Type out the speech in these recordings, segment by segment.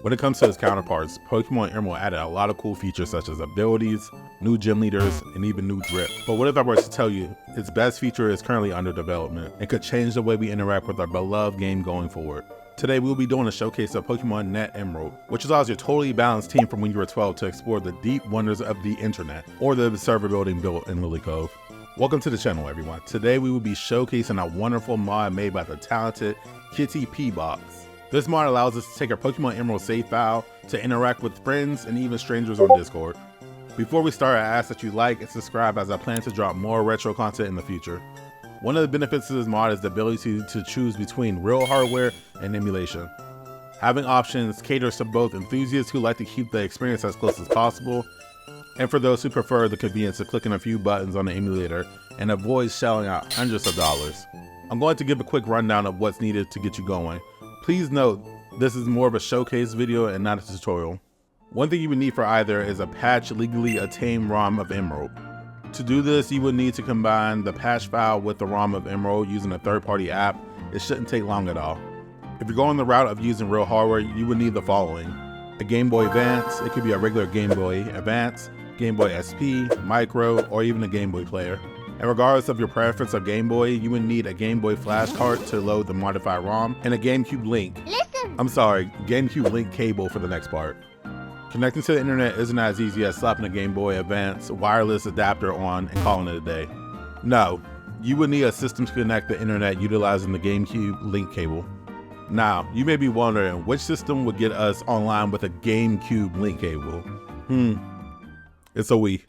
When it comes to its counterparts, Pokemon Emerald added a lot of cool features such as abilities, new gym leaders, and even new drip. But what if I were to tell you, its best feature is currently under development and could change the way we interact with our beloved game going forward. Today we'll be doing a showcase of Pokemon Net Emerald, which allows your totally balanced team from when you were 12 to explore the deep wonders of the internet, or the server building built in Lily Cove. Welcome to the channel, everyone. Today we will be showcasing a wonderful mod made by the talented KittyPBoxx. This mod allows us to take our Pokemon Emerald save file to interact with friends and even strangers on Discord. Before we start, I ask that you like and subscribe as I plan to drop more retro content in the future. One of the benefits of this mod is the ability to choose between real hardware and emulation. Having options caters to both enthusiasts who like to keep the experience as close as possible, and for those who prefer the convenience of clicking a few buttons on the emulator and avoid shelling out hundreds of dollars. I'm going to give a quick rundown of what's needed to get you going. Please note, this is more of a showcase video and not a tutorial. One thing you would need for either is a patch legally obtained ROM of Emerald. To do this, you would need to combine the patch file with the ROM of Emerald using a third-party app. It shouldn't take long at all. If you're going the route of using real hardware, you would need the following: a Game Boy Advance. It could be a regular Game Boy Advance, Game Boy SP, Micro, or even a Game Boy player. And regardless of your preference of Game Boy, you would need a Game Boy flash card to load the modified ROM, and a GameCube Link. GameCube Link cable for the next part. Connecting to the internet isn't as easy as slapping a Game Boy Advance wireless adapter on and calling it a day. No, you would need a system to connect the internet utilizing the GameCube Link cable. Now, you may be wondering which system would get us online with a GameCube Link cable. It's a Wii.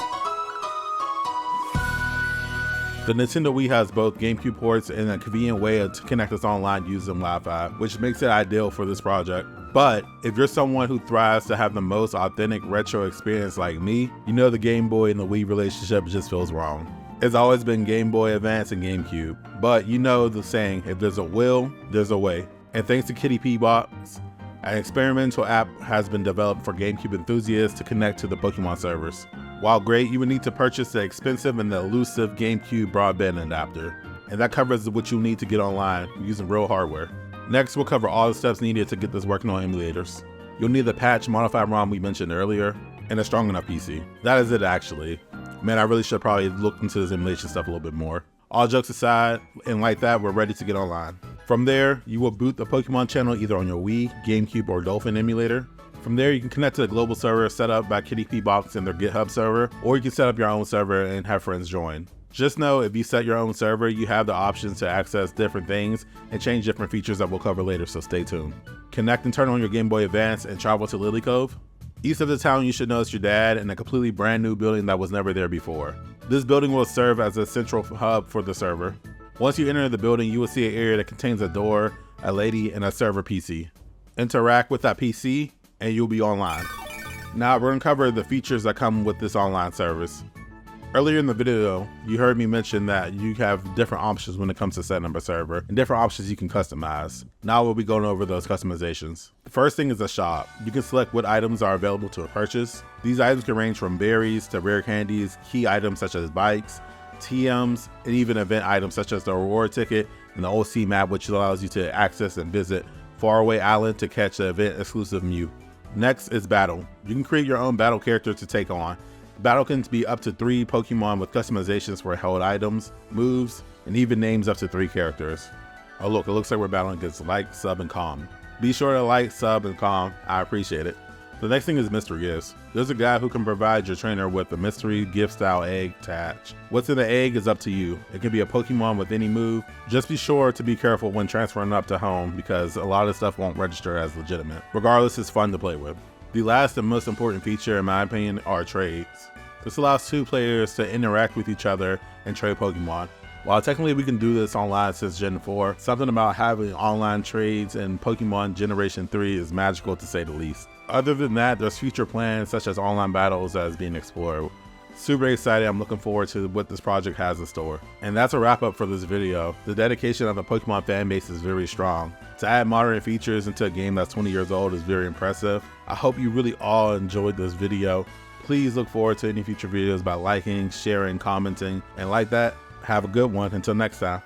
The Nintendo Wii has both GameCube ports and a convenient way to connect us online using Wi-Fi, which makes it ideal for this project. But if you're someone who thrives to have the most authentic retro experience like me, you know the Game Boy and the Wii relationship just feels wrong. It's always been Game Boy Advance and GameCube, but you know the saying, if there's a will, there's a way. And thanks to KittyPBoxx, an experimental app has been developed for GameCube enthusiasts to connect to the Pokemon servers. While great, you would need to purchase the expensive and the elusive GameCube broadband adapter, and that covers what you need to get online using real hardware. Next, we'll cover all the steps needed to get this working on emulators. You'll need the patch modified ROM we mentioned earlier, and a strong enough PC. That is it actually. Man, I really should probably look into this emulation stuff a little bit more. All jokes aside, and like that, we're ready to get online. From there, you will boot the Pokemon channel either on your Wii, GameCube, or Dolphin emulator. From there, you can connect to the global server set up by KittyPBoxx and their GitHub server, or you can set up your own server and have friends join. Just know, if you set your own server, you have the options to access different things and change different features that we'll cover later, so stay tuned. Connect and turn on your Game Boy Advance and travel to Lily Cove. East of the town, you should notice your dad in a completely brand new building that was never there before. This building will serve as a central hub for the server. Once you enter the building, you will see an area that contains a door, a lady, and a server PC. Interact with that PC, and you'll be online. Now we're gonna cover the features that come with this online service. Earlier in the video, you heard me mention that you have different options when it comes to setting up a server, and different options you can customize. Now we'll be going over those customizations. The first thing is the shop. You can select what items are available to purchase. These items can range from berries to rare candies, key items such as bikes, TMs, and even event items such as the reward ticket and the OC map, which allows you to access and visit Faraway Island to catch the event exclusive Mew. Next is battle. You can create your own battle character to take on. Battle can be up to 3 Pokemon with customizations for held items, moves, and even names up to 3 characters. Oh look, it looks like we're battling against like, sub, and calm. Be sure to like, sub, and calm. I appreciate it. The next thing is mystery gifts. There's a guy who can provide your trainer with a mystery gift style egg to hatch. What's in the egg is up to you. It can be a Pokemon with any move. Just be sure to be careful when transferring up to home because a lot of stuff won't register as legitimate. Regardless, it's fun to play with. The last and most important feature in my opinion are trades. This allows 2 players to interact with each other and trade Pokemon. While technically we can do this online since Gen 4, something about having online trades in Pokemon Generation 3 is magical to say the least. Other than that, there's future plans such as online battles that is being explored. Super excited, I'm looking forward to what this project has in store. And that's a wrap up for this video. The dedication of the Pokemon fan base is very strong. To add modern features into a game that's 20 years old is very impressive. I hope you really all enjoyed this video. Please look forward to any future videos by liking, sharing, commenting, and like that. Have a good one. Until next time.